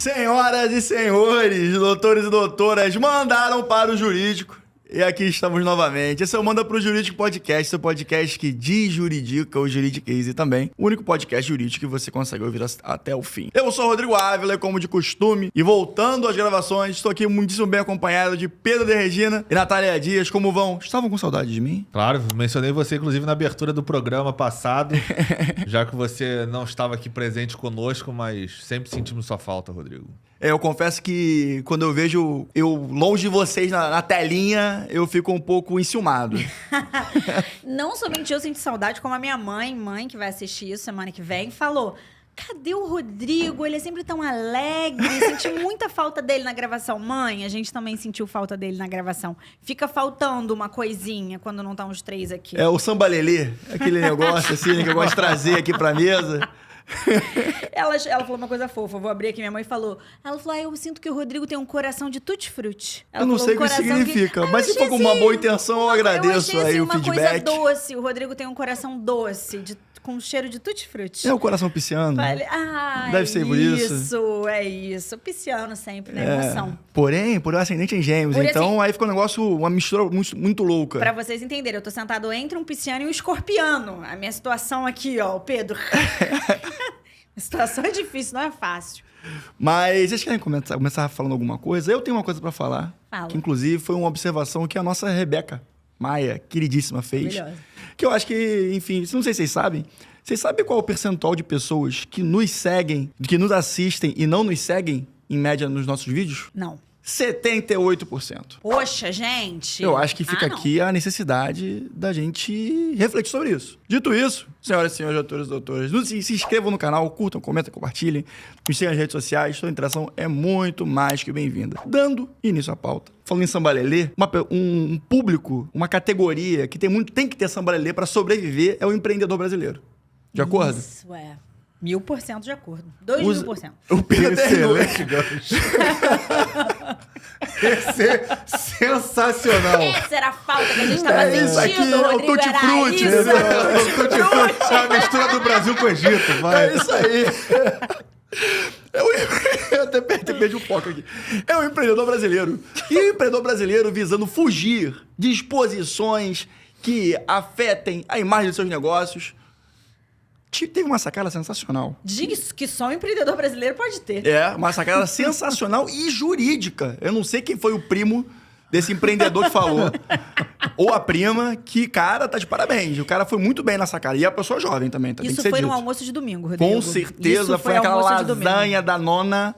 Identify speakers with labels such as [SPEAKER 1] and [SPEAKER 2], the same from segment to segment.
[SPEAKER 1] Senhoras e senhores, doutores e doutoras, mandaram para o jurídico. E aqui estamos novamente. Esse é o Manda Pro Jurídico Podcast, seu podcast que desjuridica o juridiquês e também o único podcast jurídico que você consegue ouvir até o fim. Eu sou o Rodrigo Ávila, como de costume, e voltando às gravações, estou aqui muitíssimo bem acompanhado de Pedro de Regina e Natália Dias. Como vão? Estavam com saudade de mim?
[SPEAKER 2] Claro, mencionei você inclusive na abertura do programa passado, já que você não estava aqui presente conosco, mas sempre sentimos sua falta, Rodrigo.
[SPEAKER 1] Eu confesso que quando eu vejo eu longe de vocês na telinha, eu fico um pouco enciumado.
[SPEAKER 3] Não somente eu senti saudade, como a minha mãe que vai assistir isso semana que vem, falou: cadê o Rodrigo? Ele é sempre tão alegre. Senti muita falta dele na gravação. Mãe, a gente também sentiu falta dele na gravação. Fica faltando uma coisinha quando não estão os três aqui.
[SPEAKER 1] É o sambalelê, aquele negócio assim que eu gosto de trazer aqui pra mesa.
[SPEAKER 3] Ela falou uma coisa fofa, eu vou abrir aqui, minha mãe falou. Ela falou, eu sinto que o Rodrigo tem um coração de tutti-frutti.
[SPEAKER 1] Eu não sei o que isso significa, mas se for com uma boa intenção, eu agradeço aí o feedback.
[SPEAKER 3] Uma coisa doce, o Rodrigo tem um coração doce, com cheiro de tutti-frutti.
[SPEAKER 1] É o coração pisciano. Deve ser por isso.
[SPEAKER 3] É isso. Pisciano sempre, né? Emoção.
[SPEAKER 1] Porém, por ascendente em gêmeos, então aí fica um negócio, uma mistura muito louca.
[SPEAKER 3] Pra vocês entenderem, eu tô sentado entre um pisciano e um escorpiano. A minha situação aqui, ó, o Pedro. A situação é difícil, não é fácil.
[SPEAKER 1] Mas vocês querem começar falando alguma coisa? Eu tenho uma coisa pra falar.
[SPEAKER 3] Fala.
[SPEAKER 1] Que inclusive foi uma observação que a nossa Rebeca Maia, queridíssima, fez. Que eu acho que, enfim, não sei se vocês sabem. Vocês sabem qual é o percentual de pessoas que nos seguem, que nos assistem e não nos seguem, em média, nos nossos vídeos?
[SPEAKER 3] Não.
[SPEAKER 1] 78%.
[SPEAKER 3] Poxa, gente.
[SPEAKER 1] Eu acho que fica aqui a necessidade da gente refletir sobre isso. Dito isso, senhoras e senhores, doutores e doutoras, se inscrevam no canal, curtam, comentem, compartilhem, nos sigam nas redes sociais, toda interação é muito mais que bem-vinda. Dando início à pauta. Falando em sambalelê, um público, uma categoria que tem que ter sambalelê para sobreviver é o empreendedor brasileiro. De acordo?
[SPEAKER 3] Isso, 1000% de acordo. 2000%.
[SPEAKER 1] O Pedro
[SPEAKER 2] excelente gancho. Esse é sensacional.
[SPEAKER 3] Essa era a falta que a gente tava sentindo,
[SPEAKER 1] isso aqui,
[SPEAKER 3] Rodrigo.
[SPEAKER 1] É o tutti-frutti.
[SPEAKER 2] É a mistura do Brasil com o Egito, vai.
[SPEAKER 1] É isso aí. Eu até perdi um foco aqui. É o empreendedor brasileiro. E o empreendedor brasileiro visando fugir de exposições que afetem a imagem dos seus negócios. Teve uma sacada sensacional.
[SPEAKER 3] Diz que só um empreendedor brasileiro pode ter.
[SPEAKER 1] Uma sacada sensacional e jurídica. Eu não sei quem foi o primo desse empreendedor que falou. Ou a prima, que, cara, tá de parabéns. O cara foi muito bem na sacada. E a pessoa jovem também, tá?
[SPEAKER 3] Isso
[SPEAKER 1] tem que ser
[SPEAKER 3] foi
[SPEAKER 1] dito.
[SPEAKER 3] no almoço de domingo, Rodrigo.
[SPEAKER 1] Com certeza, foi aquela lasanha da nona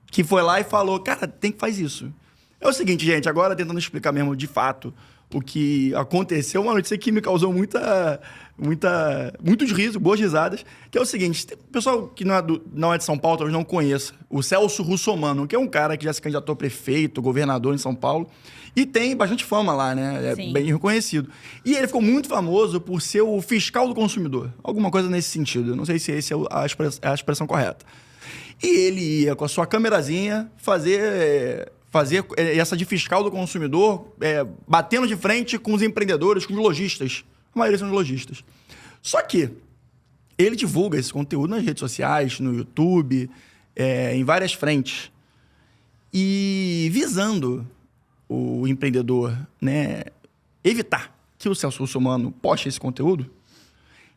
[SPEAKER 1] que foi lá e falou, cara, tem que fazer isso. É o seguinte, gente, agora tentando explicar mesmo de fato o que aconteceu, uma notícia que me causou muitos risos, boas risadas, que é o seguinte, o pessoal que não é de São Paulo talvez não conheça, o Celso Russomano, que é um cara que já se candidatou a prefeito, governador em São Paulo, e tem bastante fama lá, né? É
[SPEAKER 3] Sim.
[SPEAKER 1] Bem reconhecido. E ele ficou muito famoso por ser o fiscal do consumidor, alguma coisa nesse sentido, não sei se essa é a expressão correta. E ele ia com a sua câmerazinha fazer essa de fiscal do consumidor, batendo de frente com os empreendedores, com os lojistas. A maioria são lojistas. Só que ele divulga esse conteúdo nas redes sociais, no YouTube, em várias frentes. E visando o empreendedor, né, evitar que o Celso Russomano poste esse conteúdo,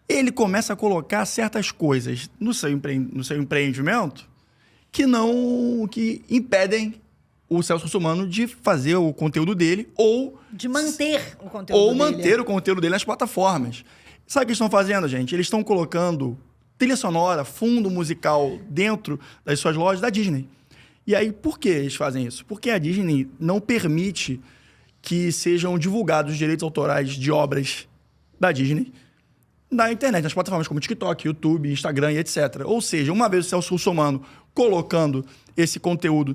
[SPEAKER 1] ele começa a colocar certas coisas no seu empreendimento que impedem o Celso Russomano de fazer o conteúdo dele ou
[SPEAKER 3] de manter o conteúdo
[SPEAKER 1] ou
[SPEAKER 3] dele.
[SPEAKER 1] manter o conteúdo dele nas plataformas. Sabe o que eles estão fazendo, gente? Eles estão colocando trilha sonora, fundo musical dentro das suas lojas da Disney. E aí, por que eles fazem isso? Porque a Disney não permite que sejam divulgados os direitos autorais de obras da Disney na internet, nas plataformas como TikTok, YouTube, Instagram e etc. Ou seja, uma vez o Celso Russomano colocando esse conteúdo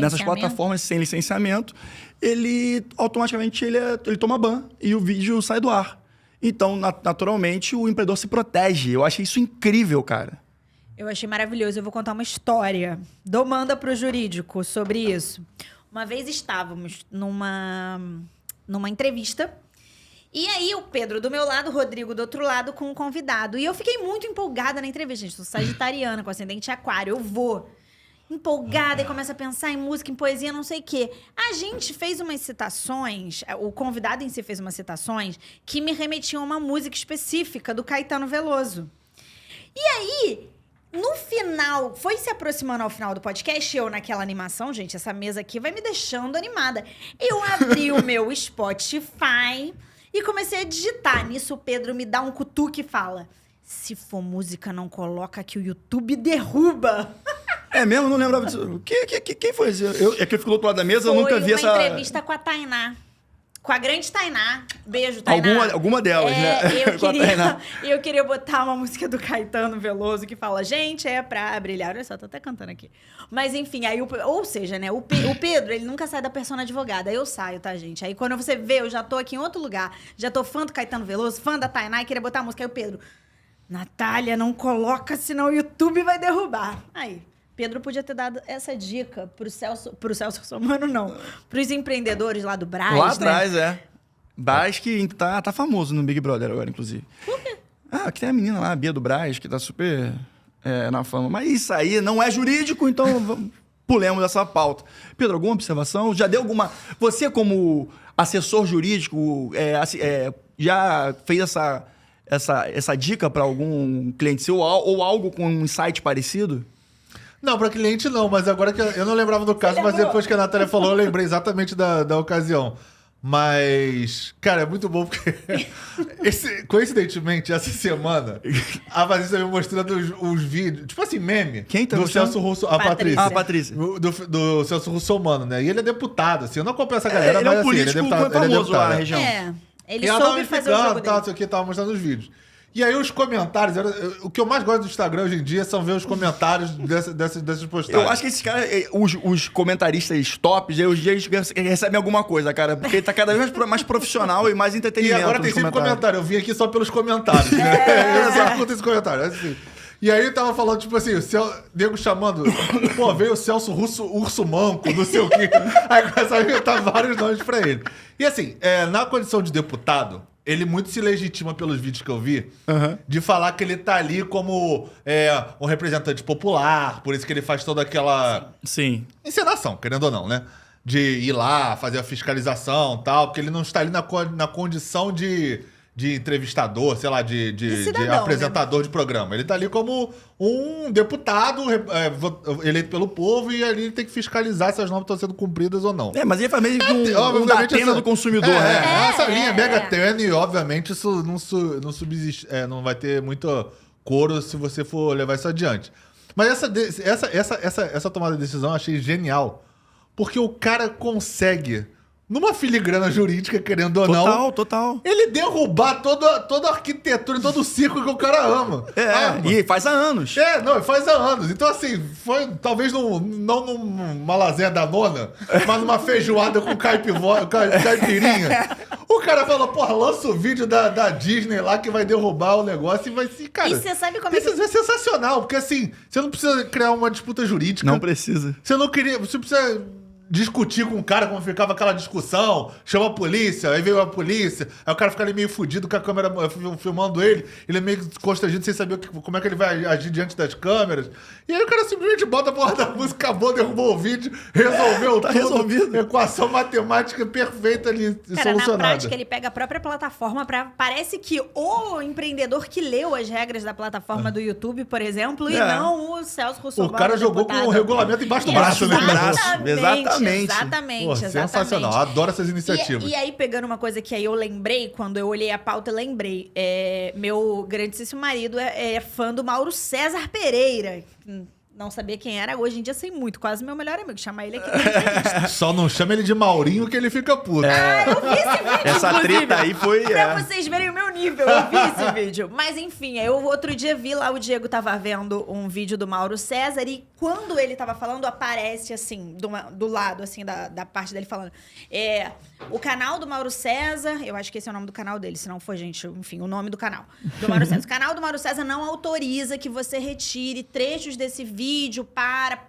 [SPEAKER 1] nessas plataformas sem licenciamento, ele automaticamente ele toma ban e o vídeo sai do ar. Então, naturalmente, o empreendedor se protege. Eu achei isso incrível, cara.
[SPEAKER 3] Eu achei maravilhoso. Eu vou contar uma história do Manda Pro Jurídico sobre isso. Uma vez estávamos numa entrevista e aí o Pedro do meu lado, o Rodrigo do outro lado com um convidado. E eu fiquei muito empolgada na entrevista. Gente, sou sagitariana, com ascendente aquário. Eu vou. empolgada e começa a pensar em música, em poesia, não sei o quê. A gente fez umas citações, o convidado em si fez umas citações que me remetiam a uma música específica do Caetano Veloso. E aí, no final, foi se aproximando ao final do podcast, eu naquela animação, gente, essa mesa aqui vai me deixando animada. Eu abri o meu Spotify e comecei a digitar. Nisso o Pedro me dá um cutuque e fala: se for música, não coloca que o YouTube derruba.
[SPEAKER 1] É mesmo? Não lembrava disso. Quem foi esse? É que eu fico do outro lado da mesa, eu nunca vi essa...
[SPEAKER 3] Foi uma entrevista com a Tainá. Com a grande Tainá. Beijo, Tainá.
[SPEAKER 1] Alguma delas, né? Com a Tainá.
[SPEAKER 3] Eu queria botar uma música do Caetano Veloso que fala: gente, é pra brilhar. Olha só, tô até cantando aqui. Mas enfim, aí ou seja, né? O Pedro, ele nunca sai da persona advogada. Aí eu saio, tá, gente? Aí quando você vê, eu já tô aqui em outro lugar. Já tô fã do Caetano Veloso, fã da Tainá e queria botar a música. Aí o Pedro: Natália, não coloca, senão o YouTube vai derrubar. Aí... Pedro podia ter dado essa dica pro Celso Russomano, não. Pros empreendedores lá do Brás,
[SPEAKER 1] lá atrás, é. Brás que tá famoso no Big Brother agora, inclusive.
[SPEAKER 3] Por quê?
[SPEAKER 1] Ah, que tem a menina lá, a Bia do Brás, que tá super na fama. Mas isso aí não é jurídico, então pulemos essa pauta. Pedro, alguma observação? Já deu alguma... Você, como assessor jurídico, já fez essa dica para algum cliente seu ou algo com um insight parecido?
[SPEAKER 2] Não, para cliente não, mas agora que eu não lembrava do caso, mas depois que a Natália falou, eu lembrei exatamente da ocasião. Mas, cara, é muito bom porque, coincidentemente, essa semana, a Patrícia me mostrando os vídeos, tipo assim, meme.
[SPEAKER 1] Quem tá
[SPEAKER 2] do
[SPEAKER 1] mostrando?
[SPEAKER 2] Celso Russo, a Patrícia.
[SPEAKER 1] Ah, a Patrícia.
[SPEAKER 2] Do Celso Russomano, né? E ele é deputado, assim, eu não acompanho essa galera,
[SPEAKER 1] ele
[SPEAKER 2] mas
[SPEAKER 1] é um
[SPEAKER 2] assim,
[SPEAKER 1] político
[SPEAKER 2] ele é deputado,
[SPEAKER 1] famoso lá na
[SPEAKER 2] é.
[SPEAKER 1] região.
[SPEAKER 3] Ele
[SPEAKER 2] E ela tava
[SPEAKER 3] soube
[SPEAKER 2] me
[SPEAKER 3] fazer o jogo
[SPEAKER 2] explicando,
[SPEAKER 3] dele.
[SPEAKER 2] tal, isso aqui, tava mostrando os vídeos. E aí os comentários, o que eu mais gosto do Instagram hoje em dia são ver os comentários dessas postagens.
[SPEAKER 1] Eu acho que esses caras, os comentaristas tops, hoje eles recebem alguma coisa, cara. Porque tá cada vez mais profissional e mais
[SPEAKER 2] E
[SPEAKER 1] entretenimento.
[SPEAKER 2] agora tem
[SPEAKER 1] nos
[SPEAKER 2] sempre
[SPEAKER 1] comentários.
[SPEAKER 2] comentário. Eu vim aqui só pelos comentários, né? Eu sempre curto esse comentário. Assim. E aí eu tava falando, tipo assim, o nego chamando... Pô, veio o Celso Urso Manco, não sei o quê. Aí começa a inventar vários nomes pra ele. E assim, na condição de deputado... Ele muito se legitima pelos vídeos que eu vi, de falar que ele tá ali como um representante popular, por isso que ele faz toda aquela
[SPEAKER 1] Sim.
[SPEAKER 2] encenação, querendo ou não, né? De ir lá, fazer a fiscalização e tal, porque ele não está ali na condição de entrevistador, sei lá, de
[SPEAKER 3] cidadão,
[SPEAKER 2] apresentador de programa. Ele tá ali como um deputado eleito pelo povo e ali ele tem que fiscalizar se as normas estão sendo cumpridas ou não.
[SPEAKER 1] Mas ele faz meio que um datena do consumidor, né?
[SPEAKER 2] Essa linha é mega tênue, obviamente, isso não subsiste, não vai ter muito coro se você for levar isso adiante. Mas essa tomada de decisão eu achei genial, porque o cara consegue, numa filigrana jurídica, querendo ou não...
[SPEAKER 1] Total.
[SPEAKER 2] Ele derrubar toda a arquitetura e todo o circo que o cara ama.
[SPEAKER 1] E faz há anos.
[SPEAKER 2] Faz há anos. Então, assim, foi talvez não numa lasanha da nona, mas numa feijoada com caipirinha. O cara falou, porra, lança o vídeo da Disney lá que vai derrubar o negócio e vai se... Cara,
[SPEAKER 3] E você sabe como é que...
[SPEAKER 2] isso é sensacional, porque assim, você não precisa criar uma disputa jurídica.
[SPEAKER 1] Não precisa.
[SPEAKER 2] Você precisa... discutir com o cara como ficava aquela discussão, chama a polícia, aí veio a polícia, aí o cara fica ali meio fudido com a câmera filmando ele é meio constrangido sem saber como é que ele vai agir diante das câmeras. E aí o cara simplesmente bota a porra da música, acabou, derrubou o vídeo, resolveu tudo.
[SPEAKER 1] Resolvido.
[SPEAKER 2] Equação matemática perfeita ali,
[SPEAKER 3] Cara,
[SPEAKER 2] solucionada.
[SPEAKER 3] na prática, ele pega a própria plataforma parece que o empreendedor que leu as regras da plataforma do YouTube, por exemplo, e não o Celso Russomano.
[SPEAKER 2] O cara jogou com o regulamento embaixo do braço, né?
[SPEAKER 3] Exatamente.
[SPEAKER 2] Pô, sensacional. Adoro essas iniciativas.
[SPEAKER 3] E aí, pegando uma coisa que aí eu lembrei, quando eu olhei a pauta, eu lembrei. Meu grandíssimo marido é fã do Mauro César Pereira. Não sabia quem era, hoje em dia sei muito. Quase meu melhor amigo. Chamar ele aqui na entrevista.
[SPEAKER 2] Só não chama ele de Maurinho que ele fica puto.
[SPEAKER 3] Eu vi esse vídeo,
[SPEAKER 1] Essa
[SPEAKER 3] inclusive,
[SPEAKER 1] treta aí foi...
[SPEAKER 3] pra vocês verem o meu nível, eu vi esse vídeo. Mas enfim, eu outro dia vi lá, o Diego tava vendo um vídeo do Mauro César e quando ele tava falando, aparece assim, do lado, assim, da parte dele falando. O canal do Mauro César, eu acho que esse é o nome do canal dele, se não for, gente, enfim, o nome do canal. Do Mauro César. O canal do Mauro César não autoriza que você retire trechos desse vídeo para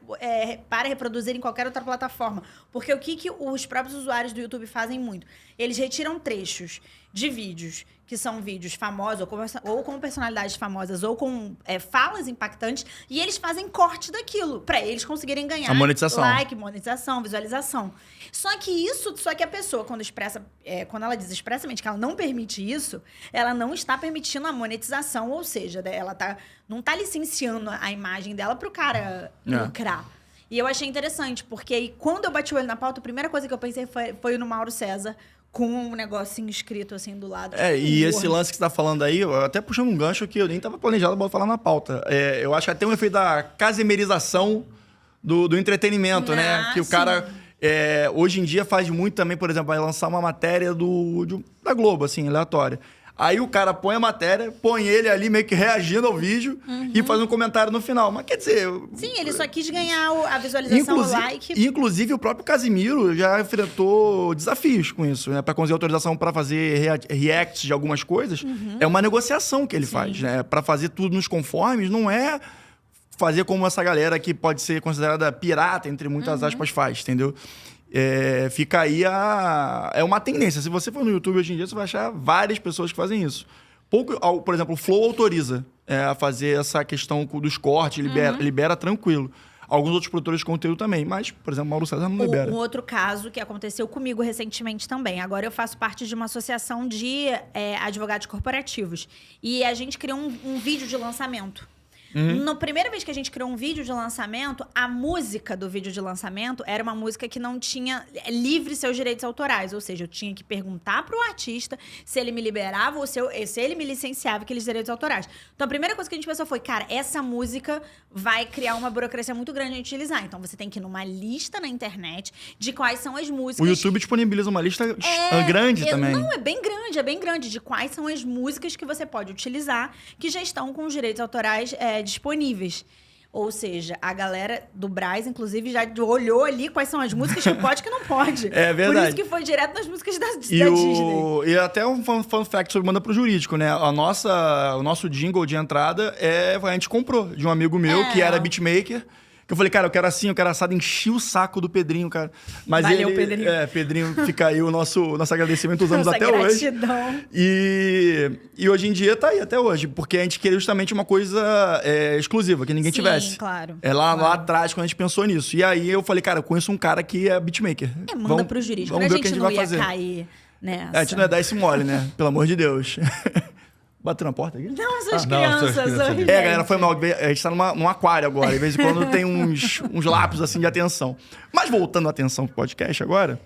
[SPEAKER 3] reproduzir em qualquer outra plataforma. Porque o que os próprios usuários do YouTube fazem muito? Eles retiram trechos de vídeos que são vídeos famosos, ou com personalidades famosas, ou com falas impactantes, e eles fazem corte daquilo, pra eles conseguirem ganhar
[SPEAKER 1] a monetização.
[SPEAKER 3] like, monetização, visualização. Só que a pessoa, quando ela diz expressamente que ela não permite isso, ela não está permitindo a monetização, ou seja, ela não tá licenciando a imagem dela pro cara lucrar. E eu achei interessante, porque aí, quando eu bati o olho na pauta, a primeira coisa que eu pensei foi no Mauro César, com um negocinho escrito assim do lado.
[SPEAKER 1] E esse lance que você tá falando aí, eu até puxando um gancho que eu nem tava planejado pra falar na pauta. Eu acho que tem um efeito da casimerização do entretenimento, né? Que o cara, hoje em dia, faz muito também, por exemplo, vai lançar uma matéria da Globo, assim, aleatória. Aí o cara põe a matéria, põe ele ali meio que reagindo ao vídeo e faz um comentário no final. Mas quer dizer...
[SPEAKER 3] Sim, ele só quis ganhar a visualização, o like.
[SPEAKER 1] Inclusive, o próprio Casimiro já enfrentou desafios com isso, né? Para conseguir autorização para fazer reacts de algumas coisas. É uma negociação que ele faz, né? Para fazer tudo nos conformes, não é fazer como essa galera que pode ser considerada pirata, entre muitas aspas, faz, entendeu? Fica aí é uma tendência. Se você for no YouTube hoje em dia, você vai achar várias pessoas que fazem isso. Por exemplo, o Flow autoriza a fazer essa questão dos cortes, libera tranquilo. Alguns outros produtores de conteúdo também, mas, por exemplo, Mauro César não libera.
[SPEAKER 3] Um outro caso que aconteceu comigo recentemente também. Agora eu faço parte de uma associação de advogados corporativos. E a gente criou um vídeo de lançamento. Na primeira vez que a gente criou um vídeo de lançamento, a música do vídeo de lançamento era uma música que não tinha livre seus direitos autorais. Ou seja, eu tinha que perguntar pro artista se ele me liberava ou se ele me licenciava aqueles direitos autorais. Então, a primeira coisa que a gente pensou foi, cara, essa música vai criar uma burocracia muito grande a utilizar. Então, você tem que ir numa lista na internet de quais são as músicas...
[SPEAKER 1] O YouTube disponibiliza uma lista grande também.
[SPEAKER 3] Não, é bem grande, de quais são as músicas que você pode utilizar que já estão com os direitos autorais disponíveis. Ou seja, a galera do Brás, inclusive, já olhou ali quais são as músicas que pode e que não pode.
[SPEAKER 1] É verdade.
[SPEAKER 3] Por isso que foi direto nas músicas da Disney.
[SPEAKER 1] E até um fun fact sobre Manda pro Jurídico, né? O nosso jingle de entrada a gente comprou de um amigo meu, que era beatmaker. Que eu falei, cara, eu quero assim, eu quero assado, enchi o saco do Pedrinho, cara. Mas
[SPEAKER 3] valeu, Pedrinho.
[SPEAKER 1] Pedrinho, fica aí o nosso agradecimento, usamos até
[SPEAKER 3] gratidão.
[SPEAKER 1] Hoje. E hoje em dia tá aí até hoje, porque a gente queria justamente uma coisa exclusiva, que ninguém tivesse.
[SPEAKER 3] Sim, claro.
[SPEAKER 1] Lá atrás, quando a gente pensou nisso. E aí eu falei, cara, eu conheço um cara que é beatmaker.
[SPEAKER 3] Manda pro jurídico.
[SPEAKER 1] Vamos ver o que a gente vai fazer.
[SPEAKER 3] Cair nessa.
[SPEAKER 1] A gente não ia dar esse mole, né? Pelo amor de Deus. Bateu na porta aqui?
[SPEAKER 3] Não, são as crianças.
[SPEAKER 1] Galera, foi mal. A gente tá num aquário agora. De vez em quando tem uns lapsos assim de atenção. Mas voltando a atenção pro podcast agora,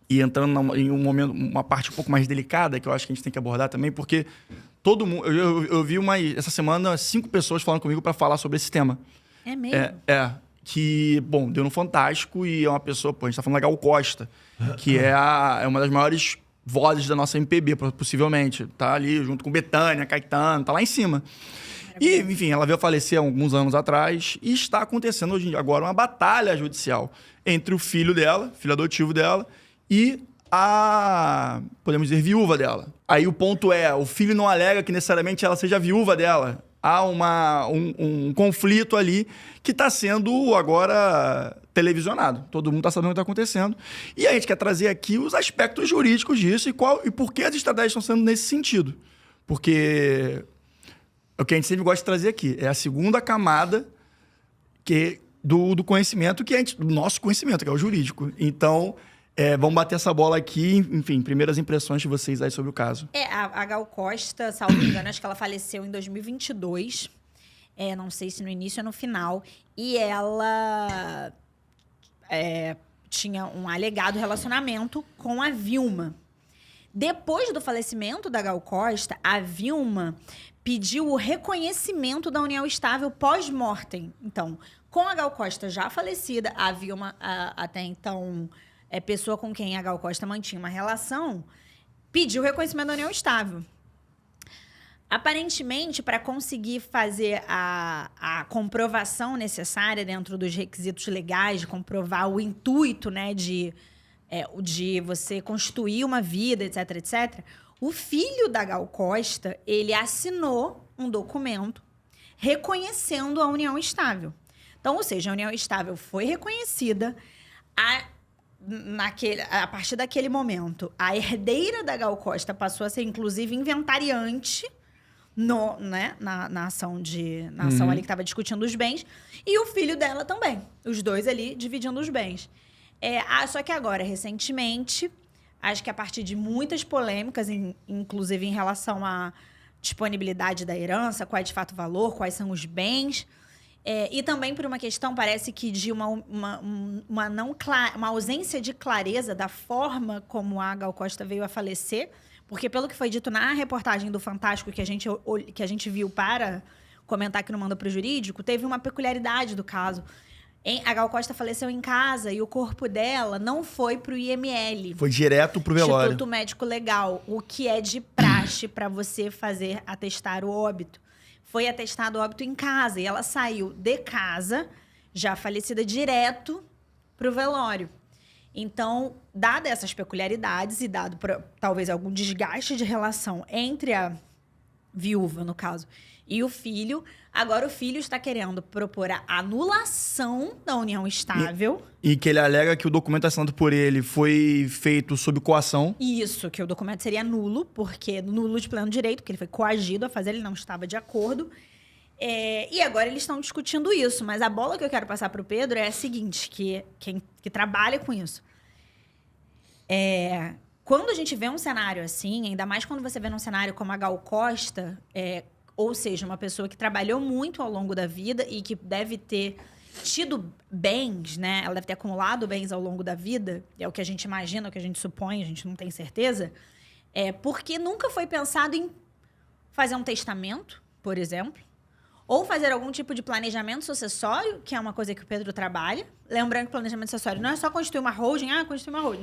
[SPEAKER 1] e entrando em uma parte um pouco mais delicada, que eu acho que a gente tem que abordar também, porque todo mundo... Eu vi essa semana 5 pessoas falando comigo para falar sobre esse tema.
[SPEAKER 3] É mesmo?
[SPEAKER 1] Que, bom, deu no Fantástico e é uma pessoa... a gente tá falando da Gal Costa, que é uma das maiores... vozes da nossa MPB, possivelmente. Tá ali junto com Bethânia, Caetano, tá lá em cima. E, enfim, ela veio a falecer há alguns anos atrás e está acontecendo hoje agora uma batalha judicial entre o filho dela, filho adotivo dela, e a, podemos dizer, viúva dela. Aí o ponto o filho não alega que necessariamente ela seja viúva dela. Há um conflito ali que está sendo agora televisionado. Todo mundo está sabendo o que está acontecendo. E a gente quer trazer aqui os aspectos jurídicos disso e por que as estratégias estão sendo nesse sentido. Porque o que a gente sempre gosta de trazer aqui é a segunda camada do conhecimento, do nosso conhecimento, que é o jurídico. Então... vamos bater essa bola aqui, enfim, primeiras impressões de vocês aí sobre o caso.
[SPEAKER 3] A Gal Costa, salvo engano, acho que ela faleceu em 2022. Não sei se no início ou no final. E ela tinha um alegado relacionamento com a Vilma. Depois do falecimento da Gal Costa, a Vilma pediu o reconhecimento da união estável pós-mortem. Então, com a Gal Costa já falecida, a Vilma, até então... pessoa com quem a Gal Costa mantinha uma relação, pediu reconhecimento da união estável. Aparentemente, para conseguir fazer a comprovação necessária dentro dos requisitos legais, de comprovar o intuito, né, de você constituir uma vida, etc, etc, o filho da Gal Costa, ele assinou um documento reconhecendo a união estável. Então, ou seja, a união estável foi reconhecida, a partir daquele momento, a herdeira da Gal Costa passou a ser, inclusive, inventariante na ação ali que estava discutindo os bens, e o filho dela também. Os dois ali dividindo os bens. Só que agora, recentemente, acho que a partir de muitas polêmicas, inclusive em relação à disponibilidade da herança, qual é de fato o valor, quais são os bens, e também por uma questão, parece que de uma ausência de clareza da forma como a Gal Costa veio a falecer, porque pelo que foi dito na reportagem do Fantástico que a gente viu para comentar aqui no Manda Pro Jurídico, teve uma peculiaridade do caso. A Gal Costa faleceu em casa e o corpo dela não foi pro IML.
[SPEAKER 1] Foi direto pro velório.
[SPEAKER 3] Instituto Médico Legal, o que é de praxe para você atestar o óbito. Foi atestado o óbito em casa e ela saiu de casa, já falecida, direto pro velório. Então, dadas essas peculiaridades e dado talvez algum desgaste de relação entre a viúva, no caso, e o filho, agora o filho está querendo propor a anulação da união estável.
[SPEAKER 1] E que ele alega que o documento assinado por ele foi feito sob coação.
[SPEAKER 3] Isso, que o documento seria nulo, porque nulo de pleno direito, porque ele foi coagido a fazer, ele não estava de acordo. E agora eles estão discutindo isso, mas a bola que eu quero passar para o Pedro é a seguinte, que quem que trabalha com isso. Quando a gente vê um cenário assim, ainda mais quando você vê num cenário como a Gal Costa, ou seja, uma pessoa que trabalhou muito ao longo da vida e que deve ter tido bens, né? Ela deve ter acumulado bens ao longo da vida, é o que a gente imagina, é o que a gente supõe, a gente não tem certeza, porque nunca foi pensado em fazer um testamento, por exemplo, ou fazer algum tipo de planejamento sucessório, que é uma coisa que o Pedro trabalha. Lembrando que planejamento sucessório não é só constituir uma holding, constituir uma holding.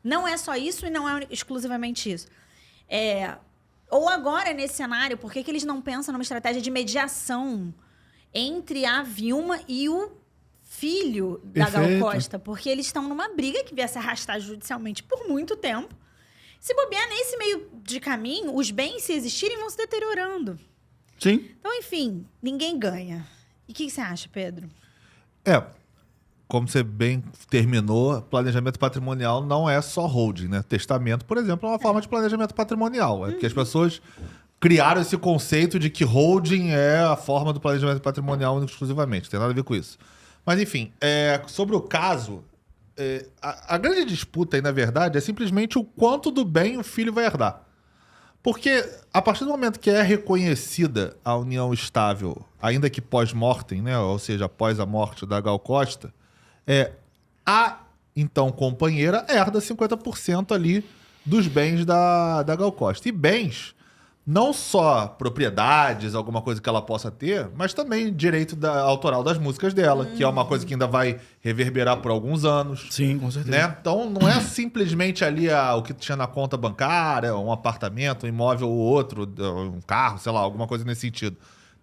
[SPEAKER 3] Não é só isso e não é exclusivamente isso. Ou agora, nesse cenário, por que eles não pensam numa estratégia de mediação entre a Vilma e o filho da Gal Costa? Porque eles estão numa briga que vai se arrastar judicialmente por muito tempo. Se bobear nesse meio de caminho, os bens, se existirem, vão se deteriorando.
[SPEAKER 1] Sim.
[SPEAKER 3] Então, enfim, ninguém ganha. E o que você acha, Pedro?
[SPEAKER 2] Como você bem terminou, planejamento patrimonial não é só holding, né? Testamento, por exemplo, é uma forma de planejamento patrimonial. É porque as pessoas criaram esse conceito de que holding é a forma do planejamento patrimonial exclusivamente. Não tem nada a ver com isso. Mas, enfim, sobre o caso, a grande disputa aí, na verdade, é simplesmente o quanto do bem o filho vai herdar. Porque a partir do momento que é reconhecida a união estável, ainda que pós-mortem, né? Ou seja, após a morte da Gal Costa, a, então, companheira herda 50% ali dos bens da Gal Costa. E bens, não só propriedades, alguma coisa que ela possa ter, mas também direito autoral das músicas dela, que é uma coisa que ainda vai reverberar por alguns anos.
[SPEAKER 1] Sim, com certeza.
[SPEAKER 2] Né? Então, não é simplesmente ali o que tinha na conta bancária, um apartamento, um imóvel ou outro, um carro, sei lá, alguma coisa nesse sentido.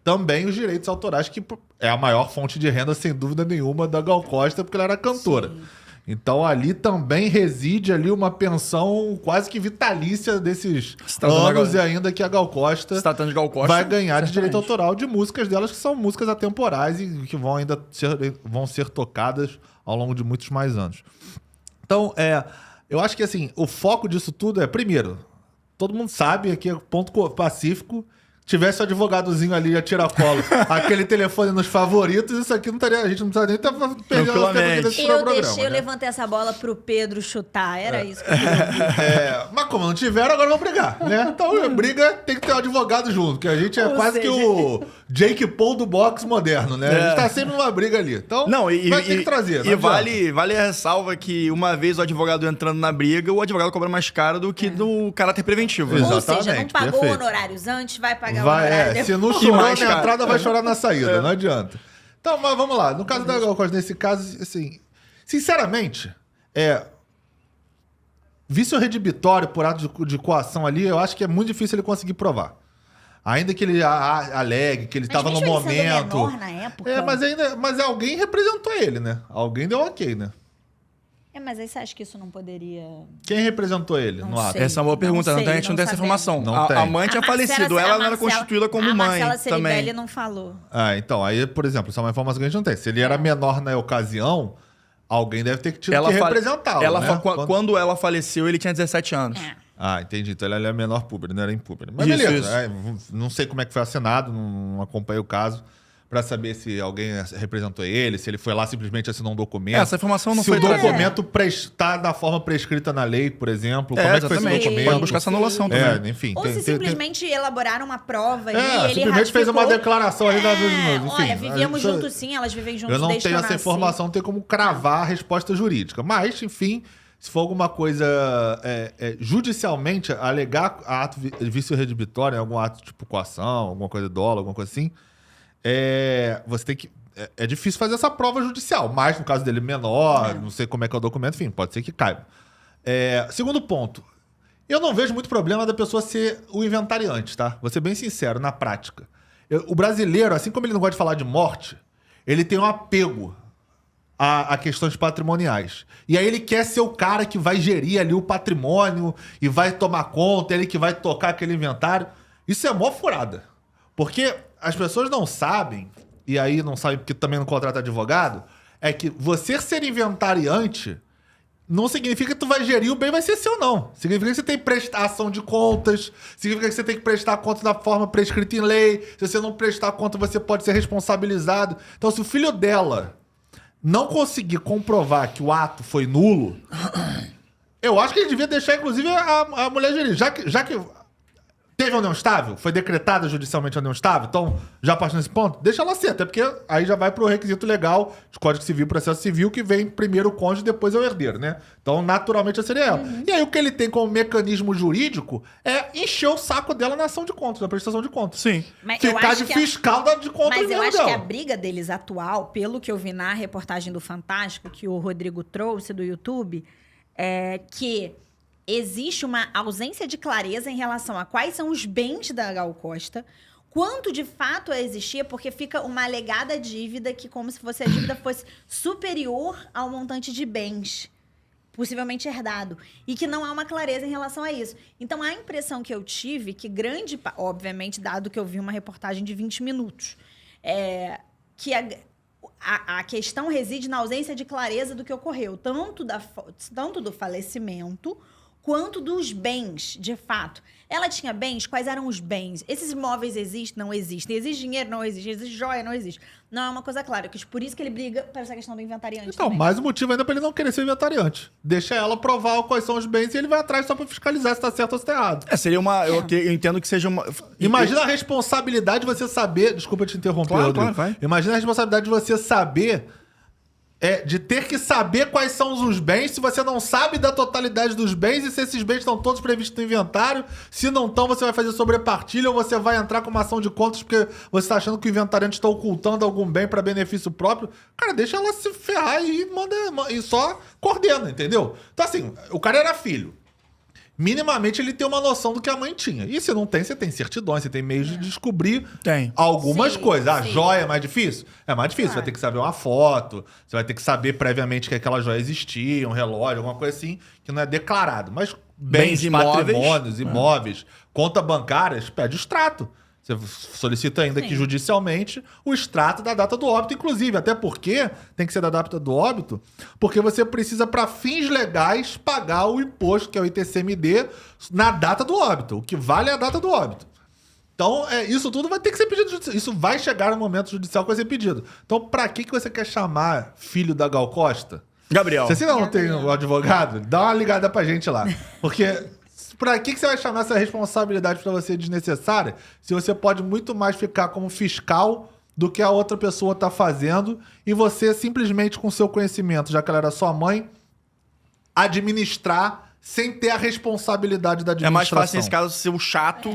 [SPEAKER 2] Também os direitos autorais, que é a maior fonte de renda, sem dúvida nenhuma, da Gal Costa, porque ela era cantora. Sim. Então, ali também reside ali uma pensão quase que vitalícia desses anos, e ainda que a Gal Costa,
[SPEAKER 1] de Gal Costa
[SPEAKER 2] vai ganhar de direito autoral de músicas delas, que são músicas atemporais e que vão ser tocadas ao longo de muitos mais anos. Então, eu acho que assim, o foco disso tudo é, primeiro, todo mundo sabe, aqui é ponto pacífico, tivesse o advogadozinho ali a tiracolo, aquele telefone nos favoritos, isso aqui não estaria, a gente não precisaria nem estar perdendo o tempo aqui nesse programa.
[SPEAKER 3] Eu levantei essa bola pro Pedro chutar, era isso que eu queria.
[SPEAKER 2] Mas como não tiveram, agora vão brigar, né? Então, briga tem que ter um advogado junto, que a gente é quase que o Jake Paul do boxe moderno, né? A gente tá sempre numa briga ali. Então, vai ter que trazer.
[SPEAKER 1] E vale a ressalva que uma vez o advogado entrando na briga, o advogado cobra mais caro do que do caráter preventivo.
[SPEAKER 2] Exatamente.
[SPEAKER 3] Ou seja, não pagou honorários antes, vai pagar honorários.
[SPEAKER 2] Se não chorou na entrada, vai chorar na saída, não adianta. Então, mas vamos lá. No caso da Gal Costa, nesse caso, assim, sinceramente, vício redibitório por ato de coação ali, eu acho que é muito difícil ele conseguir provar. Ainda que ele alegue que ele estava no momento.
[SPEAKER 3] Menor na época.
[SPEAKER 2] Mas alguém representou ele, né? Alguém deu ok, né?
[SPEAKER 3] Mas aí você acha que isso não poderia...
[SPEAKER 2] Quem representou ele no ato?
[SPEAKER 1] Essa é uma boa pergunta. A gente não tem essa informação. A mãe tinha falecido, ela não era constituída como mãe. A
[SPEAKER 3] Marcela
[SPEAKER 1] também.
[SPEAKER 3] Ceribelli não falou.
[SPEAKER 2] Então, aí, por exemplo, isso é uma informação que a gente não tem. Se ele era menor na ocasião, alguém deve ter tido
[SPEAKER 1] Ela
[SPEAKER 2] que
[SPEAKER 1] fa-
[SPEAKER 2] representá-lo,
[SPEAKER 1] ela
[SPEAKER 2] né?
[SPEAKER 1] fa- Quando ela faleceu, ele tinha 17 anos.
[SPEAKER 2] Ah, entendi. Então ele é menor público, não era impúblico. Mas
[SPEAKER 1] Isso,
[SPEAKER 2] beleza.
[SPEAKER 1] isso.
[SPEAKER 2] Não sei como é que foi assinado, não acompanhei o caso pra saber se alguém representou ele, se ele foi lá simplesmente assinou um documento.
[SPEAKER 1] Essa informação não
[SPEAKER 2] se
[SPEAKER 1] foi
[SPEAKER 2] o documento está da forma prescrita na lei, por exemplo. Como é que foi esse
[SPEAKER 1] exatamente.
[SPEAKER 2] documento?
[SPEAKER 1] Pode buscar essa anulação também.
[SPEAKER 2] Enfim.
[SPEAKER 3] Ou se simplesmente elaboraram uma prova e ele
[SPEAKER 2] simplesmente fez uma
[SPEAKER 3] ratificou.
[SPEAKER 2] declaração ali da... Enfim,
[SPEAKER 3] Olha, vivíamos
[SPEAKER 2] isso-
[SPEAKER 3] juntos sim, elas vivem juntos
[SPEAKER 2] Eu não
[SPEAKER 3] desde
[SPEAKER 2] tenho
[SPEAKER 3] que eu
[SPEAKER 2] essa
[SPEAKER 3] nasci.
[SPEAKER 2] informação, não tem como cravar a resposta jurídica. Mas, enfim, se for alguma coisa judicialmente, alegar ato vício redibitório, algum ato tipo coação, alguma coisa de dolo, alguma coisa assim, você tem que... É difícil fazer essa prova judicial, mas no caso dele menor, não sei como é que é o documento, enfim, pode ser que caiba. Segundo ponto, eu não vejo muito problema da pessoa ser o inventariante, tá? Vou ser bem sincero, na prática. O brasileiro, assim como ele não gosta de falar de morte, ele tem um apego a questões patrimoniais. E aí ele quer ser o cara que vai gerir ali o patrimônio e vai tomar conta, ele que vai tocar aquele inventário. Isso é mó furada. Porque as pessoas não sabem, e aí não sabem porque também não contrata advogado, é que você ser inventariante não significa que tu vai gerir o bem vai ser seu, não. Significa que você tem prestação de contas, significa que você tem que prestar conta da forma prescrita em lei. Se você não prestar conta, você pode ser responsabilizado. Então, se o filho dela não conseguir comprovar que o ato foi nulo, eu acho que ele devia deixar, inclusive, a mulher gerir. Já que teve união estável, foi decretada judicialmente a união estável, então, já partindo nesse ponto, deixa ela ser, até porque aí já vai pro requisito legal de Código Civil e Processo Civil, que vem primeiro o cônjuge e depois é o herdeiro, né? Então, naturalmente, já seria ela. E aí, o que ele tem como mecanismo jurídico é encher o saco dela na ação de contas, na prestação de contas.
[SPEAKER 1] Sim.
[SPEAKER 3] Mas eu
[SPEAKER 2] Ficar
[SPEAKER 3] acho
[SPEAKER 2] de
[SPEAKER 3] que
[SPEAKER 2] fiscal de contas
[SPEAKER 3] Mas eu
[SPEAKER 2] mesmo
[SPEAKER 3] acho que
[SPEAKER 2] dela.
[SPEAKER 3] a briga deles atual, pelo que eu vi na reportagem do Fantástico, que o Rodrigo trouxe do YouTube, é que existe uma ausência de clareza em relação a quais são os bens da Gal Costa, quanto de fato existia, porque fica uma alegada dívida que como se fosse a dívida fosse superior ao montante de bens possivelmente herdado, e que não há uma clareza em relação a isso. Então, a impressão que eu tive, que obviamente, dado que eu vi uma reportagem de 20 minutos, que a questão reside na ausência de clareza do que ocorreu, tanto do falecimento quanto dos bens, de fato. Ela tinha bens? Quais eram os bens? Esses imóveis existem? Não existem. Existe dinheiro? Não existe. Existe joia? Não existe. Não é uma coisa clara. Por isso que ele briga por essa questão do inventariante
[SPEAKER 2] Então,
[SPEAKER 3] também.
[SPEAKER 2] mais um motivo ainda pra ele não querer ser inventariante. Deixa ela provar quais são os bens e ele vai atrás só pra fiscalizar se tá certo ou se tá errado.
[SPEAKER 1] Seria uma... Eu entendo que seja uma...
[SPEAKER 2] Imagina a responsabilidade de você saber... Desculpa te interromper,
[SPEAKER 1] Claro,
[SPEAKER 2] Rodrigo.
[SPEAKER 1] claro, vai.
[SPEAKER 2] Imagina a responsabilidade de você saber... de ter que saber quais são os bens, se você não sabe da totalidade dos bens e se esses bens estão todos previstos no inventário. Se não estão, você vai fazer sobrepartilha ou você vai entrar com uma ação de contas porque você está achando que o inventariante está ocultando algum bem para benefício próprio. Cara, deixa ela se ferrar e e só coordena, entendeu? Então, assim, o cara era filho. Minimamente ele tem uma noção do que a mãe tinha. E se não tem, você tem certidões, você tem meios de descobrir algumas
[SPEAKER 3] Sim,
[SPEAKER 2] coisas. A
[SPEAKER 3] sim.
[SPEAKER 2] joia é mais difícil? É mais difícil. Você vai ter que saber uma foto, você vai ter que saber previamente que aquela joia existia, um relógio, alguma coisa assim, que não é declarado. Mas bens
[SPEAKER 1] imóveis.
[SPEAKER 2] patrimônios, imóveis, conta bancárias, pede o extrato. Você solicita ainda que judicialmente o extrato da data do óbito, inclusive. Até porque tem que ser da data do óbito, porque você precisa, para fins legais, pagar o imposto, que é o ITCMD, na data do óbito. O que vale é a data do óbito. Então, isso tudo vai ter que ser pedido judicial. Isso vai chegar no momento judicial que vai ser pedido. Então, pra que você quer chamar filho da Gal Costa?
[SPEAKER 1] Gabriel.
[SPEAKER 2] Se você ainda não tem um advogado, dá uma ligada pra gente lá. Porque... Pra que você vai chamar essa responsabilidade pra você desnecessária se você pode muito mais ficar como fiscal do que a outra pessoa tá fazendo e você simplesmente com seu conhecimento, já que ela era sua mãe, administrar sem ter a responsabilidade da
[SPEAKER 1] É mais
[SPEAKER 2] administração.
[SPEAKER 1] fácil nesse caso ser o chato,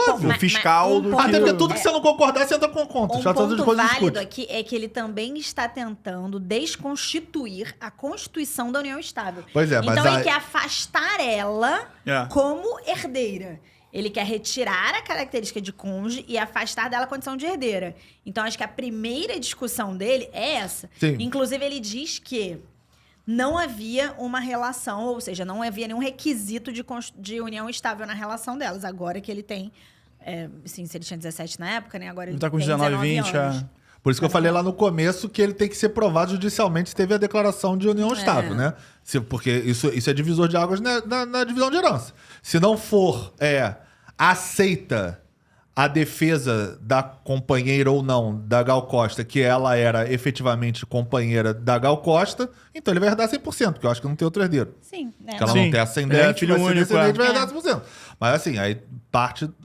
[SPEAKER 2] óbvio.
[SPEAKER 1] o fiscal, do que...
[SPEAKER 2] Até porque tudo que você não concordar, você entra com conta.
[SPEAKER 3] Um
[SPEAKER 2] Já tá
[SPEAKER 3] ponto
[SPEAKER 2] depois
[SPEAKER 3] válido
[SPEAKER 2] discute.
[SPEAKER 3] aqui é que ele também está tentando desconstituir a Constituição da União Estável.
[SPEAKER 2] Pois é, mas
[SPEAKER 3] então ele
[SPEAKER 2] aí-
[SPEAKER 3] quer afastar ela como herdeira. Ele quer retirar a característica de cônjuge e afastar dela a condição de herdeira. Então, acho que a primeira discussão dele é essa.
[SPEAKER 2] Sim.
[SPEAKER 3] Inclusive, ele diz que não havia uma relação, ou seja, não havia nenhum requisito de união estável na relação delas. Agora que ele tem... assim, se ele tinha 17 na época, né? Agora
[SPEAKER 1] Ele tá com
[SPEAKER 3] tem
[SPEAKER 1] 19,
[SPEAKER 3] 19
[SPEAKER 1] 20,
[SPEAKER 3] anos.
[SPEAKER 2] Por isso que eu falei lá no começo que ele tem que ser provado judicialmente se teve a declaração de união estável, né? Porque isso é divisor de águas na divisão de herança. Se não for aceita a defesa da companheira ou não da Gal Costa, que ela era efetivamente companheira da Gal Costa, então ele vai herdar 100%, porque eu acho que não tem outro herdeiro.
[SPEAKER 3] Sim, né?
[SPEAKER 2] Porque ela
[SPEAKER 1] Sim.
[SPEAKER 2] não tem ascendente,
[SPEAKER 1] Filho
[SPEAKER 2] vai ser
[SPEAKER 1] único,
[SPEAKER 2] descendente, vai herdar 100%. Mas assim, aí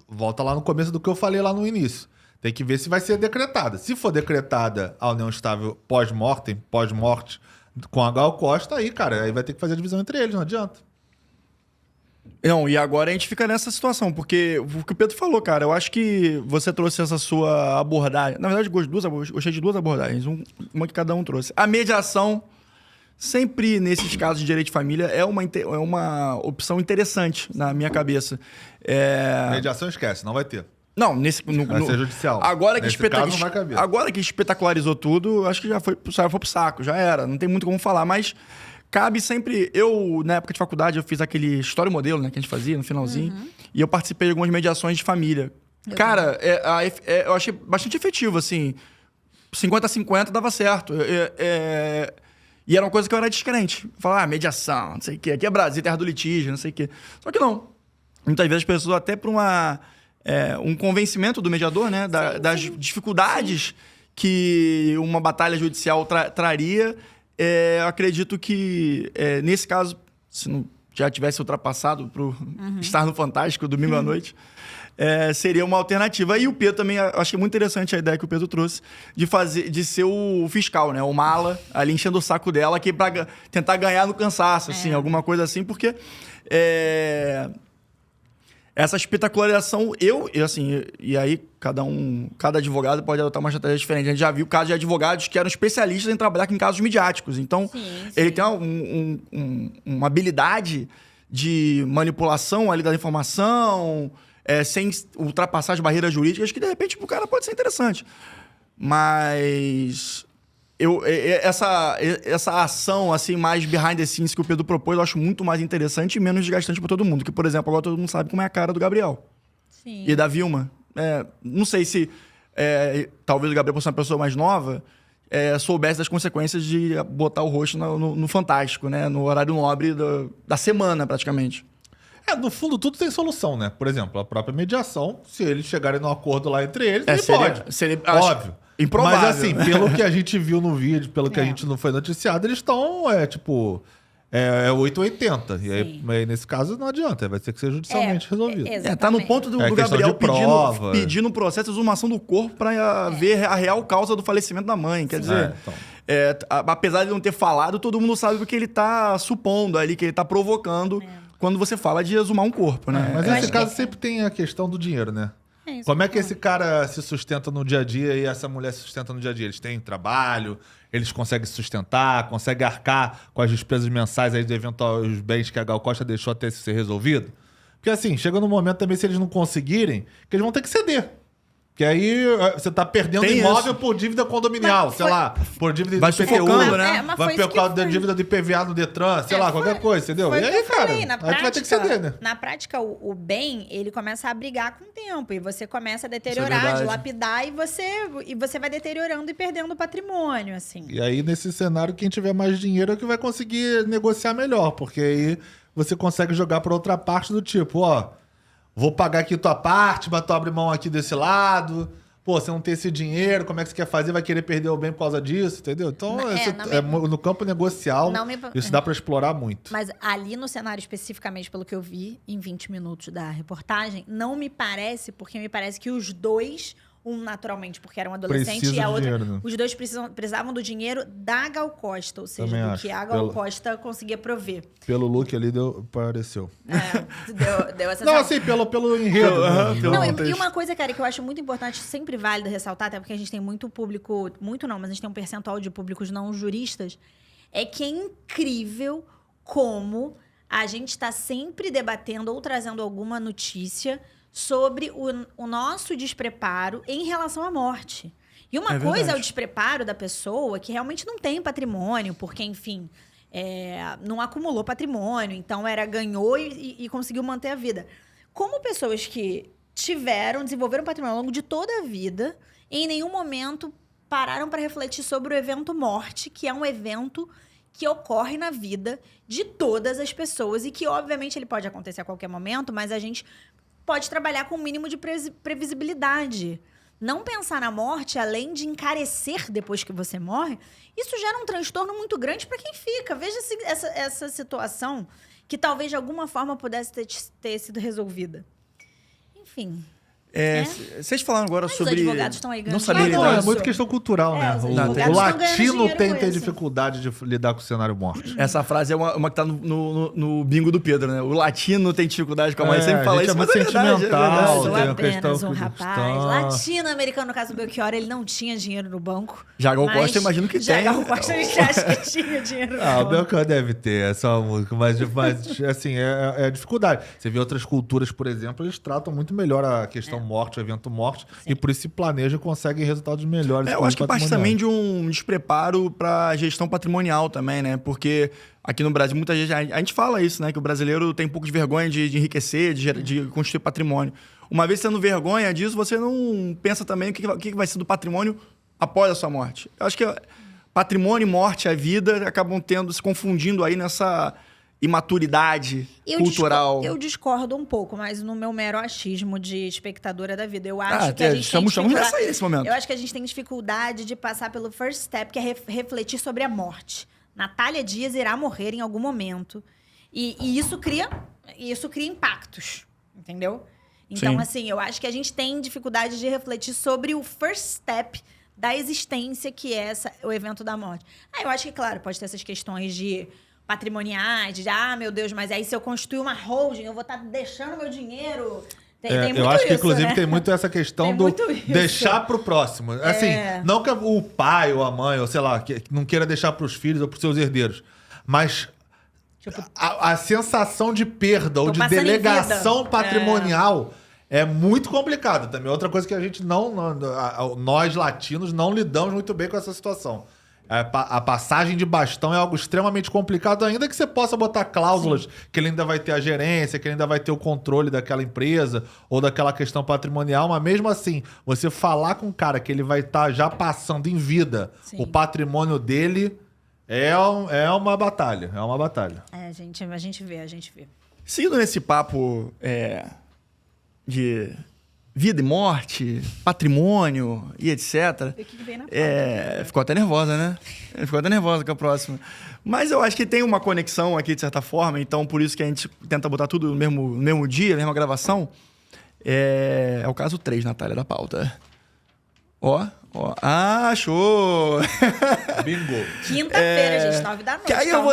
[SPEAKER 2] volta lá no começo do que eu falei lá no início. Tem que ver se vai ser decretada. Se for decretada a união estável pós-morte com a Gal Costa, aí, cara, aí vai ter que fazer a divisão entre eles, não adianta.
[SPEAKER 1] Não, e agora a gente fica nessa situação, porque o que o Pedro falou, cara, eu acho que você trouxe essa sua abordagem. Na verdade, gostei de duas abordagens, uma que cada um trouxe. A mediação, sempre nesses casos de direito de família, é uma opção interessante na minha cabeça.
[SPEAKER 2] Mediação esquece, não vai ter.
[SPEAKER 1] Não,
[SPEAKER 2] Vai ser judicial.
[SPEAKER 1] Agora que,
[SPEAKER 2] Nesse caso, não vai caber.
[SPEAKER 1] agora que espetacularizou tudo, acho que já foi pro saco, já era. Não tem muito como falar, mas cabe sempre... Eu, na época de faculdade, eu fiz aquele história e modelo, né, que a gente fazia no finalzinho, e eu participei de algumas mediações de família. Cara, eu achei bastante efetivo, assim. 50-50 dava certo. E era uma coisa que eu era descrente. Falar, mediação, não sei o quê. Aqui é Brasil, terra do litígio, não sei o quê. Só que não. Muitas vezes as pessoas, até por um convencimento do mediador, né? Das dificuldades que uma batalha judicial traria. Eu acredito que, nesse caso, se não já tivesse ultrapassado para estar no Fantástico domingo à noite, seria uma alternativa. E o Pedro também, acho que é muito interessante a ideia que o Pedro trouxe de ser o fiscal, né? O mala, ali enchendo o saco dela, que para tentar ganhar no cansaço, assim, alguma coisa assim, porque essa espetacularização, assim, e aí cada advogado pode adotar uma estratégia diferente. A gente já viu casos de advogados que eram especialistas em trabalhar em casos midiáticos. Então, ele tem uma habilidade de manipulação ali da informação, sem ultrapassar as barreiras jurídicas, que de repente o cara pode ser interessante. Mas essa ação assim mais behind the scenes que o Pedro propôs, eu acho muito mais interessante e menos desgastante para todo mundo. Que, por exemplo, agora todo mundo sabe como é a cara do Gabriel.
[SPEAKER 3] Sim.
[SPEAKER 1] E da Vilma. Não sei se talvez o Gabriel, por ser uma pessoa mais nova, soubesse das consequências de botar o rosto no Fantástico, né? No horário nobre da semana, praticamente.
[SPEAKER 2] No fundo, tudo tem solução, né? Por exemplo, a própria mediação, se eles chegarem num acordo lá entre eles, ele pode.
[SPEAKER 1] Seria,
[SPEAKER 2] óbvio.
[SPEAKER 1] Improvável.
[SPEAKER 2] Mas assim, pelo que a gente viu no vídeo, pelo que a gente não foi noticiado, eles estão, 880. E aí, nesse caso, não adianta. Vai ter que ser judicialmente resolvido.
[SPEAKER 1] Tá no ponto do Gabriel pedindo um processo de exumação do corpo para ver a real causa do falecimento da mãe. Quer dizer, apesar de não ter falado, todo mundo sabe o que ele tá supondo ali, que ele tá provocando quando você fala de exumar um corpo, né?
[SPEAKER 2] Mas nesse caso sempre tem a questão do dinheiro, né? Como é que esse cara se sustenta no dia a dia e essa mulher se sustenta no dia a dia? Eles têm trabalho, eles conseguem se sustentar, conseguem arcar com as despesas mensais aí de eventuais bens que a Gal Costa deixou até ser resolvido? Porque assim, chega no momento também, se eles não conseguirem, que eles vão ter que ceder. Que aí você tá perdendo imóvel por dívida condominial, por dívida de IPTU,
[SPEAKER 1] né?
[SPEAKER 2] Vai por causa da dívida do IPVA no Detran, qualquer coisa, entendeu? E aí, cara, aí tu vai ter que ceder, né?
[SPEAKER 3] Na prática, o bem, ele começa a brigar com o tempo. E você começa a deteriorar, dilapidar, e você vai deteriorando e perdendo o patrimônio, assim.
[SPEAKER 2] E aí, nesse cenário, quem tiver mais dinheiro é que vai conseguir negociar melhor, porque aí você consegue jogar para outra parte do tipo, vou pagar aqui tua parte, mas tu abre mão aqui desse lado. Pô, você não tem esse dinheiro, como é que você quer fazer? Vai querer perder o bem por causa disso, entendeu? Então, no campo negocial, isso dá pra explorar muito.
[SPEAKER 3] Mas ali no cenário, especificamente, pelo que eu vi, em 20 minutos da reportagem, não me parece, porque me parece que os dois... naturalmente, porque era um adolescente, e a outra... Dinheiro, né? Os dois precisavam do dinheiro da Gal Costa, ou seja, também do que a Gal Costa conseguia prover.
[SPEAKER 2] Pelo look ali, pareceu.
[SPEAKER 3] Deu essa...
[SPEAKER 2] Não, assim, pelo enredo.
[SPEAKER 3] E uma coisa, cara, que eu acho muito importante, sempre válido ressaltar, até porque a gente tem muito público... Muito não, mas a gente tem um percentual de públicos não juristas, é que é incrível como a gente está sempre debatendo ou trazendo alguma notícia sobre o nosso despreparo em relação à morte. E uma coisa é o despreparo da pessoa que realmente não tem patrimônio, porque, enfim, não acumulou patrimônio, então ganhou e conseguiu manter a vida. Como pessoas que desenvolveram patrimônio ao longo de toda a vida, em nenhum momento pararam para refletir sobre o evento morte, que é um evento que ocorre na vida de todas as pessoas e que, obviamente, ele pode acontecer a qualquer momento, mas a gente pode trabalhar com um mínimo de previsibilidade. Não pensar na morte, além de encarecer depois que você morre, isso gera um transtorno muito grande para quem fica. Veja essa situação que talvez de alguma forma pudesse ter sido resolvida. Enfim...
[SPEAKER 1] Vocês falaram agora
[SPEAKER 3] Mas
[SPEAKER 1] sobre...
[SPEAKER 3] os advogados estão aí ganhando
[SPEAKER 1] não saber
[SPEAKER 3] dinheiro.
[SPEAKER 1] lidar.
[SPEAKER 2] É muito questão cultural, né?
[SPEAKER 3] os
[SPEAKER 2] O
[SPEAKER 3] advogados estão ganhando
[SPEAKER 2] latino
[SPEAKER 3] dinheiro
[SPEAKER 2] tem
[SPEAKER 3] com isso.
[SPEAKER 2] dificuldade de lidar com o cenário morte.
[SPEAKER 1] Essa frase é uma que tá no bingo do Pedro, né? O latino tem dificuldade com a mãe. Sempre fala
[SPEAKER 2] a gente
[SPEAKER 1] isso,
[SPEAKER 2] é
[SPEAKER 1] mas
[SPEAKER 2] muito
[SPEAKER 1] é verdade,
[SPEAKER 2] sentimental.
[SPEAKER 3] Sou
[SPEAKER 2] tem uma questão
[SPEAKER 3] apenas um rapaz
[SPEAKER 2] cristã.
[SPEAKER 3] latino-americano, no caso do Belchior, ele não tinha dinheiro no banco.
[SPEAKER 1] Já Gal
[SPEAKER 3] mas
[SPEAKER 1] Costa, eu imagino que tem.
[SPEAKER 3] Já Gal Costa, a gente acha que tinha dinheiro no
[SPEAKER 2] O
[SPEAKER 3] banco.
[SPEAKER 2] Belchior deve ter essa música, mas assim, é a dificuldade. Você vê outras culturas, por exemplo, eles tratam muito melhor a questão morte, o evento morte, e por isso se planeja e conseguem resultados melhores.
[SPEAKER 1] Eu acho que parte também de um despreparo para gestão patrimonial também, né? Porque aqui no Brasil, muita gente... A gente fala isso, né? Que o brasileiro tem um pouco de vergonha de enriquecer, de constituir patrimônio. Uma vez tendo vergonha disso, você não pensa também o que vai ser do patrimônio após a sua morte. Eu acho que patrimônio, morte, a vida acabam se confundindo aí nessa imaturidade cultural.
[SPEAKER 3] Eu discordo um pouco, mas no meu mero achismo de espectadora da vida. Eu acho que a gente
[SPEAKER 1] estamos nessa aí nesse momento.
[SPEAKER 3] Eu acho que a gente tem dificuldade de passar pelo first step, que é refletir sobre a morte. Natália Dias irá morrer em algum momento. E isso cria impactos, entendeu? Então,
[SPEAKER 1] Sim.
[SPEAKER 3] assim, eu acho que a gente tem dificuldade de refletir sobre o first step da existência, que é o evento da morte. Eu acho que, claro, pode ter essas questões de patrimoniais, meu Deus, mas aí se eu construir uma holding, eu vou estar deixando meu dinheiro. Tem muito
[SPEAKER 2] eu acho que,
[SPEAKER 3] isso,
[SPEAKER 2] inclusive,
[SPEAKER 3] né?
[SPEAKER 2] tem muito essa questão do deixar pro próximo. Assim, não que o pai ou a mãe, ou sei lá, que não queira deixar pros filhos ou pros seus herdeiros, mas
[SPEAKER 3] Tipo,
[SPEAKER 2] a sensação de perda ou de
[SPEAKER 3] passando em
[SPEAKER 2] delegação
[SPEAKER 3] vida.
[SPEAKER 2] patrimonial é muito complicado também. Outra coisa que a gente nós latinos não lidamos muito bem com essa situação. A passagem de bastão é algo extremamente complicado, ainda que você possa botar cláusulas que ele ainda vai ter a gerência, que ele ainda vai ter o controle daquela empresa ou daquela questão patrimonial, mas mesmo assim, você falar com um cara que ele vai estar já passando em vida o patrimônio dele é uma batalha. É uma batalha.
[SPEAKER 3] a gente vê.
[SPEAKER 1] Seguindo nesse papo de vida e morte, patrimônio e etc.
[SPEAKER 3] O que vem na
[SPEAKER 1] Ficou até nervosa, né? Ficou até nervosa com a próxima. Mas eu acho que tem uma conexão aqui, de certa forma, então por isso que a gente tenta botar tudo no mesmo dia, na mesma gravação. É o caso 3, Natália, da pauta. Ó. Ah, show!
[SPEAKER 2] Bingo.
[SPEAKER 3] Quinta-feira, gente, 9 da noite.
[SPEAKER 1] Que aí eu vou...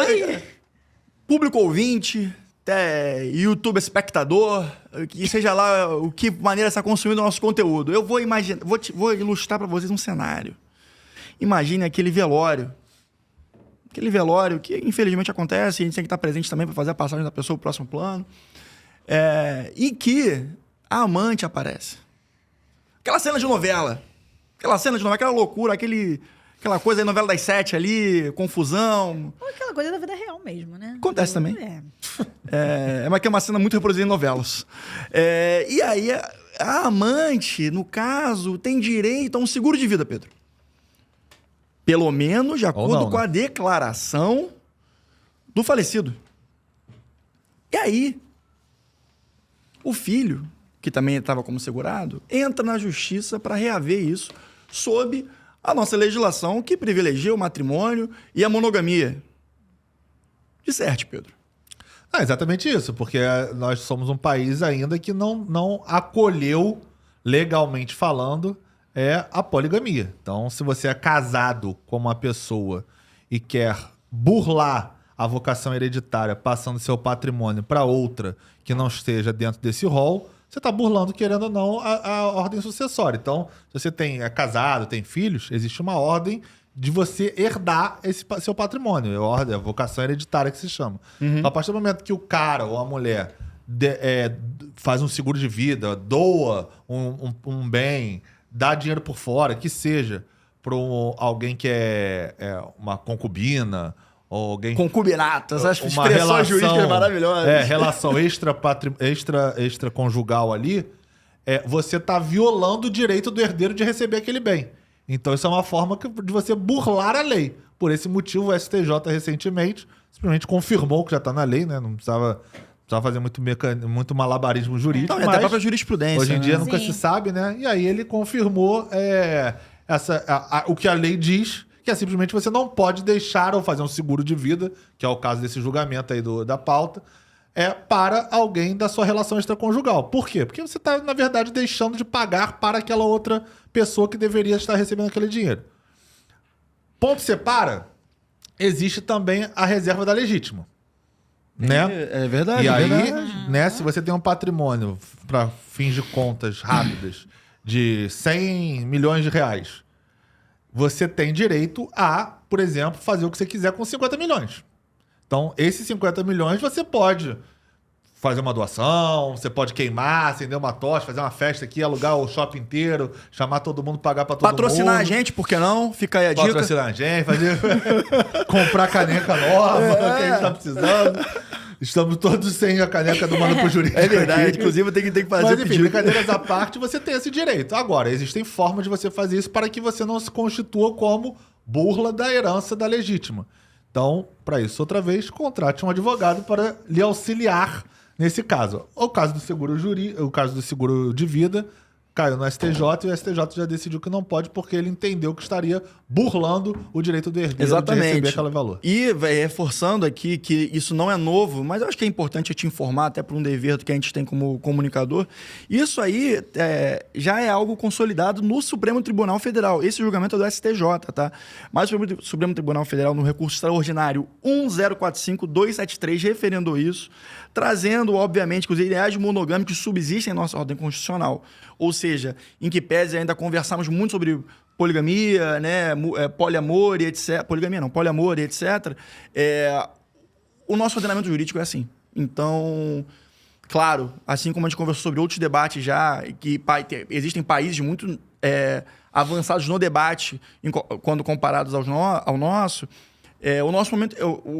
[SPEAKER 1] Público ouvinte, até YouTube espectador, que seja lá o que maneira está consumindo o nosso conteúdo. Eu vou imaginar, vou ilustrar para vocês um cenário. Imagine aquele velório. Aquele velório que infelizmente acontece, e a gente tem que estar presente também para fazer a passagem da pessoa para o próximo plano. E que a amante aparece. Aquela cena de novela. Aquela loucura, aquela coisa aí, novela das 7 ali, confusão.
[SPEAKER 3] Ou aquela coisa da vida real mesmo, né?
[SPEAKER 1] Acontece também. Mas que é uma cena muito reproduzida em novelas. E aí, a amante, no caso, tem direito a um seguro de vida, Pedro. Pelo menos de acordo com a declaração do falecido. E aí, o filho, que também estava como segurado, entra na justiça para reaver isso sob a nossa legislação que privilegia o matrimônio e a monogamia. Disserte, Pedro.
[SPEAKER 2] Exatamente isso, porque nós somos um país ainda que não acolheu, legalmente falando, a poligamia. Então, se você é casado com uma pessoa e quer burlar a vocação hereditária passando seu patrimônio para outra que não esteja dentro desse rol, você está burlando, querendo ou não, a ordem sucessória. Então, se você é casado, tem filhos, existe uma ordem de você herdar esse seu patrimônio. É a vocação hereditária que se chama. Então, a partir do momento que o cara ou a mulher faz um seguro de vida, doa um bem, dá dinheiro por fora, que seja para alguém que é uma concubina, ou alguém...
[SPEAKER 1] Concubinatas, as expressões jurídicas maravilhosas.
[SPEAKER 2] Relação extraconjugal ali, você está violando o direito do herdeiro de receber aquele bem. Então isso é uma forma de você burlar a lei. Por esse motivo, o STJ recentemente simplesmente confirmou que já está na lei, né? Não precisava fazer muito malabarismo jurídico.
[SPEAKER 1] Não, é até a própria jurisprudência.
[SPEAKER 2] Hoje em dia
[SPEAKER 1] né?
[SPEAKER 2] nunca se sabe, né? E aí ele confirmou o que a lei diz, que é simplesmente você não pode deixar ou fazer um seguro de vida, que é o caso desse julgamento aí da pauta, para alguém da sua relação extraconjugal. Por quê? Porque você está, na verdade, deixando de pagar para aquela outra pessoa que deveria estar recebendo aquele dinheiro. Ponto separa, existe também a reserva da legítima. Né?
[SPEAKER 1] É verdade.
[SPEAKER 2] E
[SPEAKER 1] é
[SPEAKER 2] aí,
[SPEAKER 1] verdade.
[SPEAKER 2] né, se você tem um patrimônio, para fins de contas rápidas, de 100 milhões de reais, você tem direito a, por exemplo, fazer o que você quiser com 50 milhões. Então, esses 50 milhões você pode fazer uma doação, você pode queimar, acender uma tocha, fazer uma festa aqui, alugar o shopping inteiro, chamar todo mundo, pagar pra todo mundo.
[SPEAKER 1] Patrocinar a gente, por que não? Fica aí a dica.
[SPEAKER 2] Patrocinar a gente, comprar caneca nova, que a gente tá precisando. Estamos todos sem a caneca do Maluco Jurídico.
[SPEAKER 1] É verdade,
[SPEAKER 2] aqui.
[SPEAKER 1] inclusive tem que fazer
[SPEAKER 2] Mas,
[SPEAKER 1] o
[SPEAKER 2] enfim,
[SPEAKER 1] pedido.
[SPEAKER 2] brincadeiras à parte, você tem esse direito. Agora, existem formas de você fazer isso para que você não se constitua como burla da herança da legítima. Então, para isso, outra vez, contrate um advogado para lhe auxiliar nesse caso. O caso do seguro de vida caiu no STJ e o STJ já decidiu que não pode porque ele entendeu que estaria burlando o direito do herdeiro de receber aquele valor.
[SPEAKER 1] E reforçando aqui que isso não é novo, mas eu acho que é importante eu te informar, até por um dever que a gente tem como comunicador. Isso aí já é algo consolidado no Supremo Tribunal Federal. Esse julgamento é do STJ, tá? Mas o Supremo Tribunal Federal, no recurso extraordinário 1045-273, referendou isso, trazendo, obviamente, que os ideais monogâmicos subsistem em nossa ordem constitucional. Ou seja, em que pese ainda conversarmos muito sobre poligamia, né, poliamor e etc. Poligamia não, poliamor e etc. O nosso ordenamento jurídico é assim. Então, claro, assim como a gente conversou sobre outros debates já, que existem países muito avançados no debate quando comparados ao nosso, o nosso momento,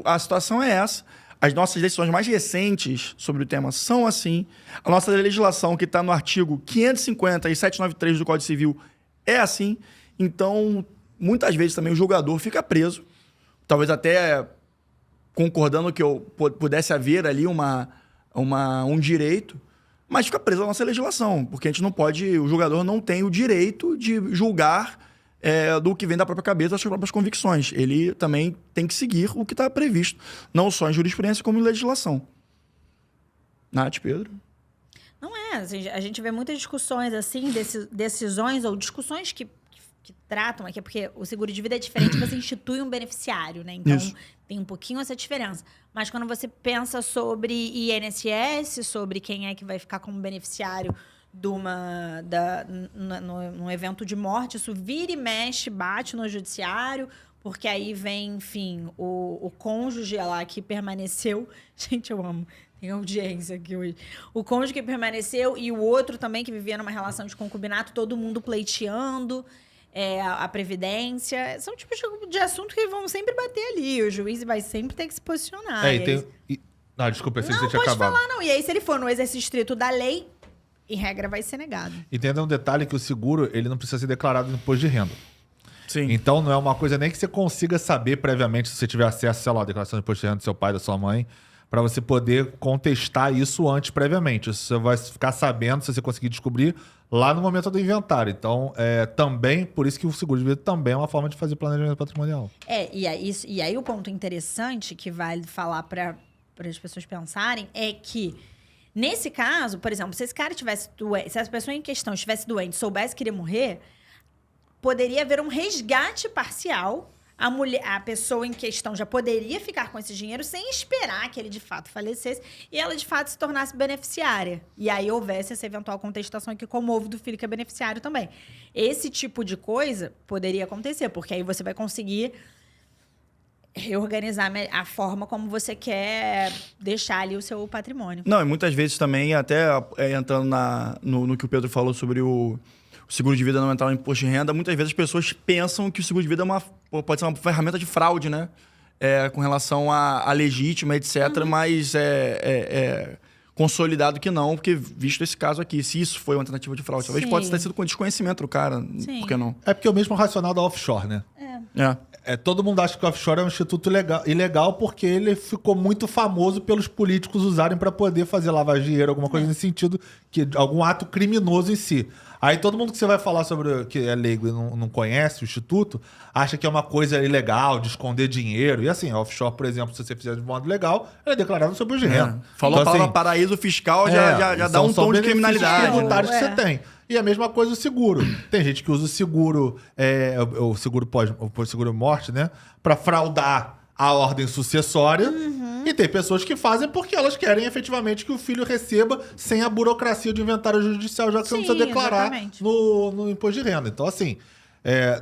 [SPEAKER 1] a situação é essa. As nossas decisões mais recentes sobre o tema são assim. A nossa legislação, que está no artigo 550 e 793 do Código Civil, é assim. Então, muitas vezes também o julgador fica preso, talvez até concordando que pudesse haver ali um direito, mas fica preso à nossa legislação, porque a gente não pode, o julgador não tem o direito de julgar do que vem da própria cabeça, das suas próprias convicções. Ele também tem que seguir o que está previsto, não só em jurisprudência, como em legislação. Nath, Pedro?
[SPEAKER 3] Não assim, a gente vê muitas discussões assim, decisões ou discussões que tratam aqui, porque o seguro de vida é diferente, você institui um beneficiário, né? Então, tem um pouquinho essa diferença. Mas quando você pensa sobre INSS, sobre quem é que vai ficar como beneficiário num evento de morte, isso vira e mexe, bate no judiciário, porque aí vem, enfim, o cônjuge lá que permaneceu. Gente, eu amo. Tem audiência aqui hoje. O cônjuge que permaneceu e o outro também que vivia numa relação de concubinato, todo mundo pleiteando a previdência. São tipos de assunto que vão sempre bater ali. O juiz vai sempre ter que se posicionar.
[SPEAKER 2] Desculpa, você tinha
[SPEAKER 3] não, pode
[SPEAKER 2] acabado.
[SPEAKER 3] falar, não. E aí, se ele for no exercício estrito da lei, em regra, vai ser negado.
[SPEAKER 2] Entenda um detalhe que o seguro ele não precisa ser declarado no imposto de renda.
[SPEAKER 1] Sim.
[SPEAKER 2] Então, não é uma coisa nem que você consiga saber previamente, se você tiver acesso, sei lá, à declaração de imposto de renda do seu pai, da sua mãe, para você poder contestar isso antes, previamente. Isso você vai ficar sabendo, se você conseguir descobrir, lá no momento do inventário. Então, também, por isso que o seguro de vida também é uma forma de fazer planejamento patrimonial.
[SPEAKER 3] E aí o ponto interessante que vale falar para as pessoas pensarem é que, nesse caso, por exemplo, se esse cara tivesse doente, se essa pessoa em questão estivesse doente, soubesse que iria morrer, poderia haver um resgate parcial. A pessoa em questão já poderia ficar com esse dinheiro sem esperar que ele de fato falecesse e ela de fato se tornasse beneficiária. E aí houvesse essa eventual contestação que comove do filho que é beneficiário também. Esse tipo de coisa poderia acontecer, porque aí você vai conseguir reorganizar a forma como você quer deixar ali o seu patrimônio.
[SPEAKER 1] Não, e muitas vezes também, até entrando no que o Pedro falou sobre o seguro de vida não entrar no imposto de renda, muitas vezes as pessoas pensam que o seguro de vida pode ser uma ferramenta de fraude, né? Com relação à legítima, etc. Mas, consolidado que não, porque visto esse caso aqui, se isso foi uma tentativa de fraude, talvez
[SPEAKER 3] Sim.
[SPEAKER 1] pode ter sido com desconhecimento do cara.
[SPEAKER 3] Sim.
[SPEAKER 1] Por que não?
[SPEAKER 2] É porque é o mesmo racional da offshore, né? Todo mundo acha que o offshore é um instituto ilegal porque ele ficou muito famoso pelos políticos usarem para poder fazer lavagem de dinheiro, alguma coisa nesse sentido, algum ato criminoso em si. Aí todo mundo que você vai falar sobre que é leigo e não conhece o instituto, acha que é uma coisa ilegal de esconder dinheiro. E assim, a offshore, por exemplo, se você fizer de modo legal, ela é declarada sob imposto de renda.
[SPEAKER 1] Falou
[SPEAKER 2] Então,
[SPEAKER 1] a palavra
[SPEAKER 2] assim,
[SPEAKER 1] paraíso fiscal, já dá um tom de criminalidade.
[SPEAKER 2] Tributários que você tem. E a mesma coisa o seguro. Tem gente que usa o seguro, o seguro morte, né? Pra fraudar a ordem sucessória. E tem pessoas que fazem porque elas querem efetivamente que o filho receba sem a burocracia de inventário judicial, já que você não precisa declarar no imposto de renda. Então, assim,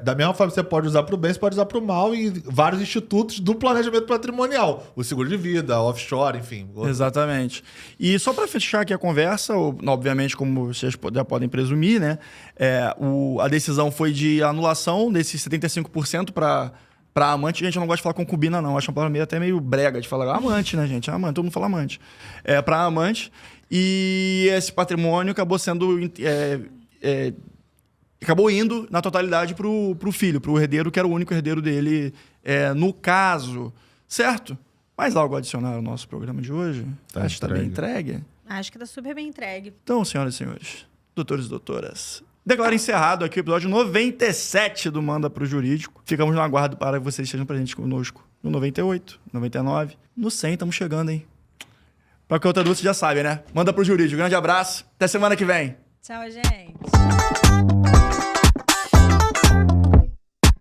[SPEAKER 2] da mesma forma que você pode usar para o bem, você pode usar para o mal em vários institutos do planejamento patrimonial. O seguro de vida, o offshore, enfim.
[SPEAKER 1] Exatamente. E só para fechar aqui a conversa, obviamente, como vocês já podem presumir, né? A decisão foi de anulação desses 75% para amante. Gente, eu não gosto de falar concubina, não. Acho uma palavra até meio brega de falar amante, né, gente? Amante, todo mundo fala amante. Para amante. E esse patrimônio acabou sendo... acabou indo na totalidade pro filho, pro herdeiro, que era o único herdeiro dele no caso. Certo? Mais algo a adicionar ao nosso programa de hoje? Acho que está bem entregue.
[SPEAKER 3] Acho que tá super bem entregue.
[SPEAKER 1] Então, senhoras e senhores, doutores e doutoras, declaro encerrado aqui o episódio 97 do Manda Pro Jurídico. Ficamos no aguardo para que vocês estejam presentes conosco no 98, 99, no 100 estamos chegando, hein? Pra que outra dúvida, você já sabe, né? Manda Pro Jurídico. Grande abraço. Até semana que vem.
[SPEAKER 3] Tchau, gente.